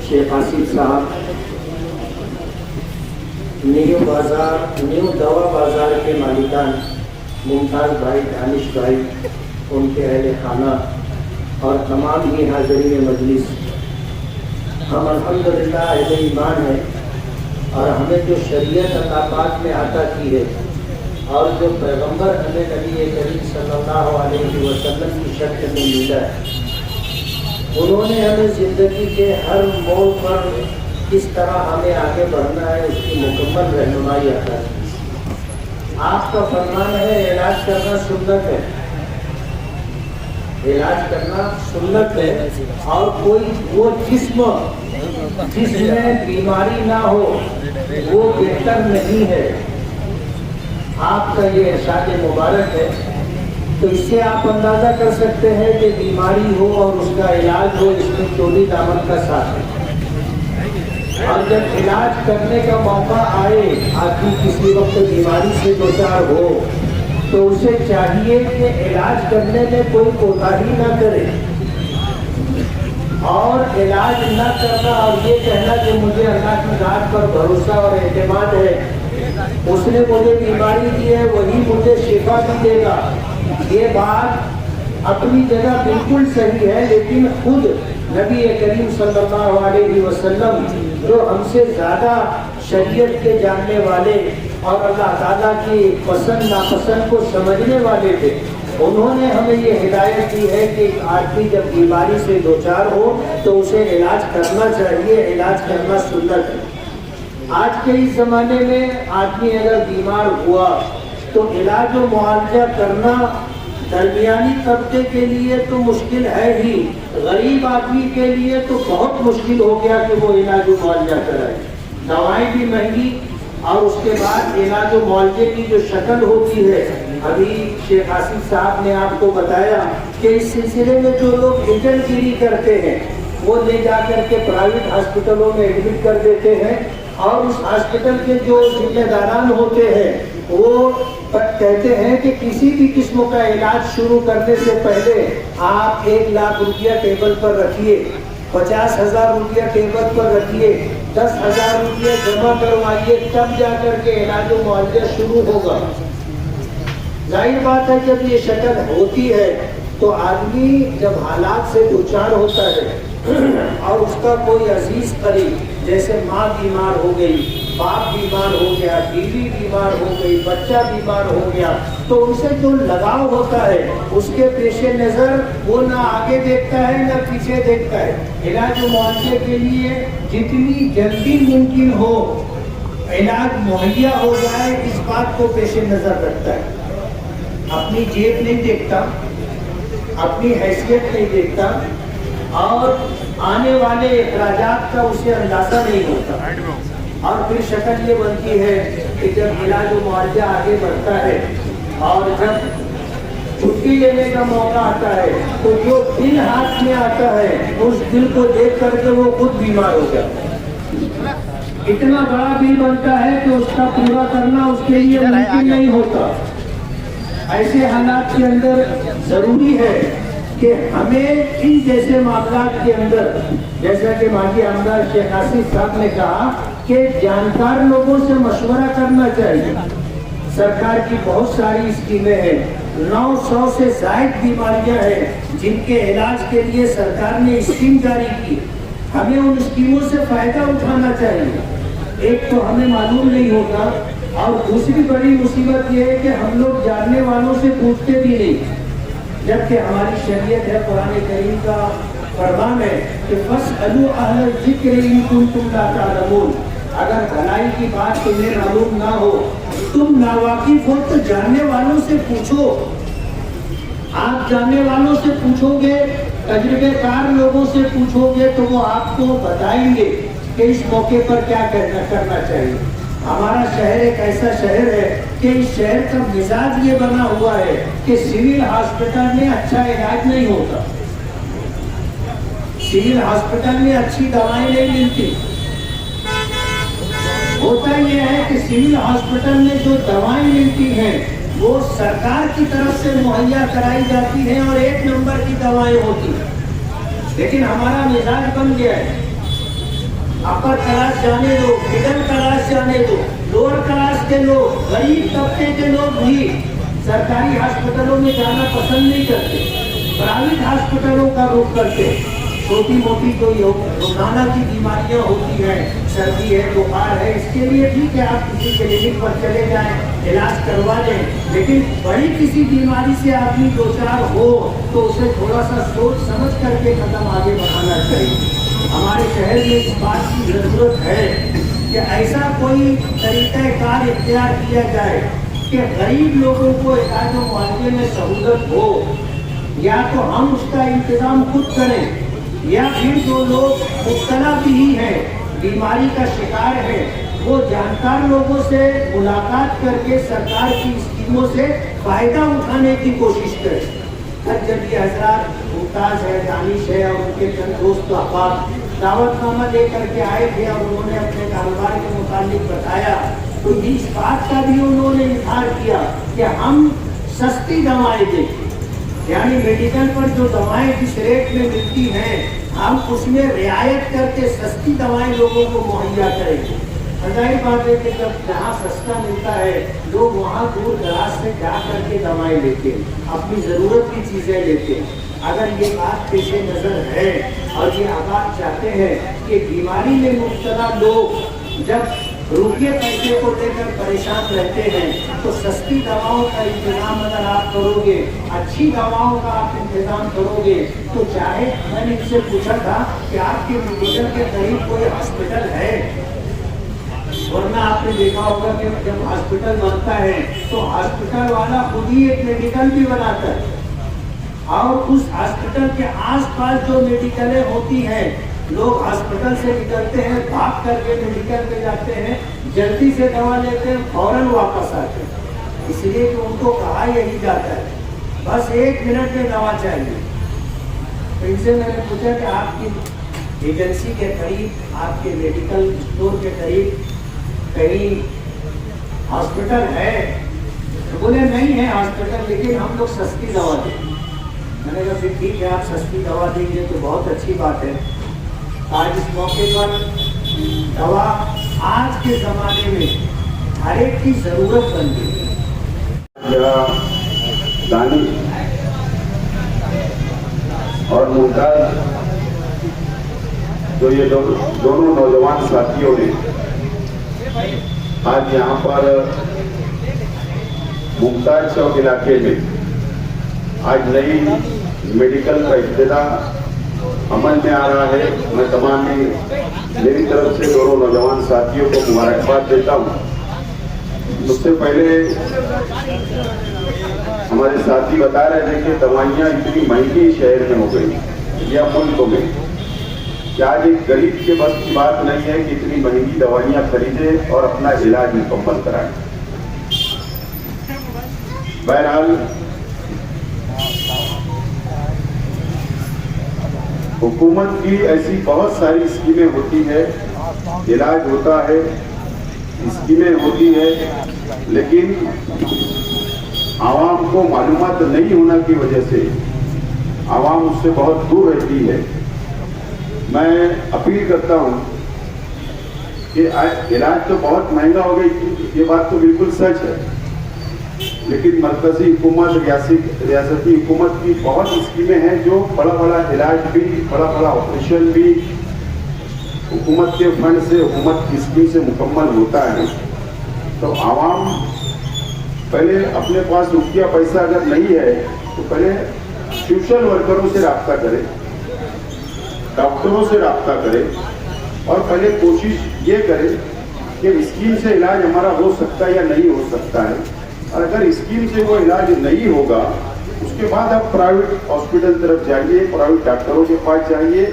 शेख आसिफ साहब न्यू दवा बाज़ार के मालिकान मुमताज़ भाई, दानिश भाई, उनके अहले खाना और तमाम ही हाज़रीन मजलिस, हम अल्हम्दुलिल्लाह अहले ईमान हैं और हमें जो शरीयत अतापात में आता की है और जो पैगंबर हमें नबी करीम सल्लल्लाहु अलैहि वसल्लम की शक्ल में मिला है, उन्होंने हमें ज़िंदगी के हर मोड़ पर किस तरह हमें आगे बढ़ना है उसकी मुकम्मल रहनुमाई आता है। आपका फरमान है इलाज करना सुन्नत है, इलाज करना सुन्नत है, और कोई वो जिस्म जिसमें बीमारी ना हो वो बेहतर नहीं है। आपका ये इरशाद मुबारक है, तो इससे आप अंदाज़ा कर सकते हैं कि बीमारी हो और उसका इलाज हो, इसमें चोली दामन का साथ है। और जब इलाज करने का मौका आए, आदमी किसी वक्त बीमारी से दो चार हो, तो उसे चाहिए कि इलाज करने में कोई कोताही ना करे, और इलाज न करना और ये कहना कि मुझे अल्लाह की ज़ात पर भरोसा और एतमाद है, उसने मुझे बीमारी दी है वही मुझे शिफा भी देगा, ये बात अपनी जगह बिल्कुल सही है। लेकिन खुद नबी करीम सल्लल्लाहु अलैहि वसल्लम जो हमसे ज़्यादा शरीयत के जानने वाले और अल्लाह ताला की पसंद नापसंद को समझने वाले थे, उन्होंने हमें ये हिदायत दी है कि आदमी जब बीमारी से दो चार हो तो उसे इलाज करना चाहिए, इलाज करना सुन्नत है। आज के इस ज़माने में आदमी अगर बीमार हुआ तो इलाज और मुआवजा करना दरमियानी तबके के लिए तो मुश्किल है ही, गरीब आदमी के लिए तो बहुत मुश्किल हो गया कि वो इलाज और मुआवजा कराए। दवाएं भी महंगी, और उसके बाद इलाज और मुआवजे की जो शक्ल होती है, अभी शेख आसिफ साहब ने आपको बताया कि इस सिलसिले में जो लोग एजेंटगिरी करते हैं वो ले जा करके प्राइवेट हॉस्पिटलों में एडमिट कर देते हैं, और उस हॉस्पिटल के जो जिम्मेदारान होते हैं वो कहते हैं कि किसी भी किस्म का इलाज शुरू करने से पहले आप 1 लाख रुपया टेबल पर रखिए, 50,000 रुपया टेबल पर रखिए, 10,000 रुपया जमा करवाइए, तब जा करके इलाज और मुआवजा शुरू होगा। जाहिर बात है जब ये शक्ल होती है तो आदमी जब हालात से दो चार होता है और उसका कोई अजीज करीब, जैसे माँ बीमार हो गई, बाप बीमार हो गया, बीवी बीमार हो गई, बच्चा बीमार हो गया, तो उनसे जो लगाव होता है उसके पेशे नज़र वो ना आगे देखता है ना पीछे देखता है। इलाज मुआवजे के लिए जितनी जल्दी मुमकिन हो इलाज मुहैया हो जाए, इस बात को पेशे नज़र रखता है। अपनी जेब नहीं देखता, अपनी हैसियत नहीं देखता, और आने वाले अखराजात का उसे अंदाज़ा नहीं होता। और फिर शक्ल ये बनती है कि जब इलाज और मुआवजा आगे बढ़ता है और जब छुट्टी लेने का मौका आता है तो जो दिल हाथ में आता है उस दिल को देख करके वो खुद बीमार हो जाता है। इतना बड़ा बिल बनता है कि उसका पूरा करना उसके लिए मुमकिन नहीं होता। ऐसे हालात के अंदर ज़रूरी है कि हमें इन जैसे मामलात के अंदर, जैसा कि माजी आमदार शेख आसिफ साहब ने कहा कि जानकार लोगों से मशवरा करना चाहिए। सरकार की बहुत सारी स्कीमें हैं, 900 से ज़ायद बीमारियां हैं जिनके इलाज के लिए सरकार ने स्कीम जारी की। हमें उन स्कीमों से फ़ायदा उठाना चाहिए। एक तो हमें मालूम नहीं होता, और दूसरी बड़ी मुसीबत ये है कि हम लोग जानने वालों से पूछते भी नहीं, जबकि हमारी शरीयत है, कुरान करीम का फरमान है कि फस्अलू अहल ज़िक्र इन कुंतुम ला तालमून। अगर भलाई की बात तुम्हें मालूम ना हो, तुम नावाकिफ हो, तो जानने वालों से पूछो। आप जानने वालों से पूछोगे, तजुर्बेकार लोगों से पूछोगे तो वो आपको बताएंगे कि इस मौके पर क्या करना चाहिए। हमारा शहर एक ऐसा शहर है कि इस शहर का मिजाज ये बना हुआ है कि सिविल हॉस्पिटल में अच्छा इलाज नहीं होता, सिविल हॉस्पिटल में अच्छी दवाएं नहीं मिलती। होता यह है कि सिविल हॉस्पिटल में जो दवाएं मिलती हैं वो सरकार की तरफ से मुहैया कराई जाती हैं और 1 नंबर की दवाएं होती हैं। लेकिन हमारा मिजाज बन गया है अपर क्लास जाने दो, मिडिल क्लास जाने दो, लोअर क्लास के लोग, गरीब तबके के लोग भी सरकारी हॉस्पिटलों में जाना पसंद नहीं करते, प्राइवेट हॉस्पिटलों का रुख करते। छोटी मोटी कोई रोजाना की बीमारियां होती हैं, सर्दी है, बुखार है, इसके लिए ठीक है आप किसी क्लिनिक पर चले जाएं, इलाज करवा लें, लेकिन बड़ी किसी बीमारी से आदमी दो चार हो तो उसे थोड़ा सा सोच समझ करके कदम आगे बढ़ाना चाहिए। हमारे शहर में इस बात की जरूरत है कि ऐसा कोई तरीक़ाकार इख्तियार किया जाए कि गरीब लोगों को इलाज और मुआवजे में सहूलत हो, या तो हम उसका इंतजाम खुद करें, या फिर जो लोग मुब्तला भी हैं, बीमारी का शिकार है, वो जानकार लोगों से मुलाकात करके सरकार की स्कीमों से फायदा उठाने की कोशिश करें। जब ये हजरात मुमताज है, दानिश है और उनके चंद दोस्त अहबाब दावतनामा लेकर के आए थे और उन्होंने अपने कारोबार के मुतालिक बताया, तो इस बात का भी उन्होंने इजहार किया कि हम सस्ती दवाएं दें, यानी मेडिकल पर जो दवाएं जिस रेट में मिलती हैं हम उसमें रियायत करके सस्ती दवाएं लोगों को मुहैया करेंगे। जाहिर बात है कि जब जहाँ सस्ता मिलता है लोग वहाँ दूर दराज से जा करके दवाएं लेते हैं, अपनी ज़रूरत की चीज़ें लेते हैं। अगर ये बात पेश नज़र है और ये आबाद चाहते हैं कि बीमारी में मुब्तला लोग जब रुपये पैसे को लेकर परेशान रहते हैं तो सस्ती दवाओं का इंतजाम अगर आप करोगे, अच्छी दवाओं का आप इंतजाम करोगे, तो चाहे मैंने इनसे पूछा था कि आपके मेडिकल के करीब कोई हॉस्पिटल है, वरना आपने देखा होगा कि जब हॉस्पिटल बनता है तो हॉस्पिटल वाला खुद ही एक मेडिकल भी बनाता है, और उस हॉस्पिटल के आसपास जो मेडिकलें होती हैं लोग हॉस्पिटल से निकलते हैं, भाग करके मेडिकल में जाते हैं, जल्दी से दवा लेते हैं, फौरन वापस आते हैं, इसलिए कि उनको कहा यही जाता है बस 1 मिनट में दवा चाहिए। तो इनसे मैंने पूछा कि आपकी एजेंसी के करीब, आपके मेडिकल स्टोर के करीब कहीं हॉस्पिटल है? तो बोले नहीं है हॉस्पिटल, लेकिन हम लोग सस्ती दवा दें। मैंने कहा फिर ठीक है, आप सस्ती दवा देंगे तो बहुत अच्छी बात है। आज इस मौके पर दवा आज के ज़माने में हर एक की ज़रूरत बन गई है। दानिश और मुमताज, जो ये दोनों नौजवान साथियों ने आज यहाँ पर मुमताज चौक इलाके में आज नई मेडिकल का इब्तिदा अमल में आ रहा है। मैं तमाम मेरी तरफ से दोनों नौजवान साथियों को मुबारकबाद देता हूँ। उससे पहले हमारे साथी बता रहे थे कि दवाइयाँ इतनी महंगी शहर में हो गई या मुल्क में, कि आज एक गरीब के बस की बात नहीं है कि इतनी महंगी दवाइयाँ खरीदे और अपना इलाज मुकम्मल कराए। बहरहाल हुकूमत की ऐसी बहुत सारी स्कीमें होती है, इलाज होता है, स्कीमें होती है, लेकिन आवाम को मालूमात नहीं होने की वजह से आवाम उससे बहुत दूर रहती है। मैं अपील करता हूँ कि इलाज तो बहुत महंगा हो गई, ये बात तो बिल्कुल सच है, लेकिन मरकजी हुकूमत, रियासती हुकूमत की बहुत स्कीमें हैं जो बड़ा इलाज भी, बड़ा ऑपरेशन भी हुकूमत के फंड से, हुकूमत की स्कीम से मुकम्मल होता है। तो आवाम पहले अपने पास रुपया पैसा अगर नहीं है तो पहले सोशल वर्करों से रब्ता करे, डॉक्टरों से रब्ता करे और पहले कोशिश ये करे कि स्कीम से इलाज हमारा हो सकता है या नहीं हो सकता है, और अगर स्कीम से वो इलाज नहीं होगा उसके बाद आप प्राइवेट हॉस्पिटल तरफ जाइए, प्राइवेट डॉक्टरों के पास जाइए।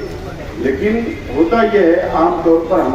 लेकिन होता यह है आमतौर पर हमारे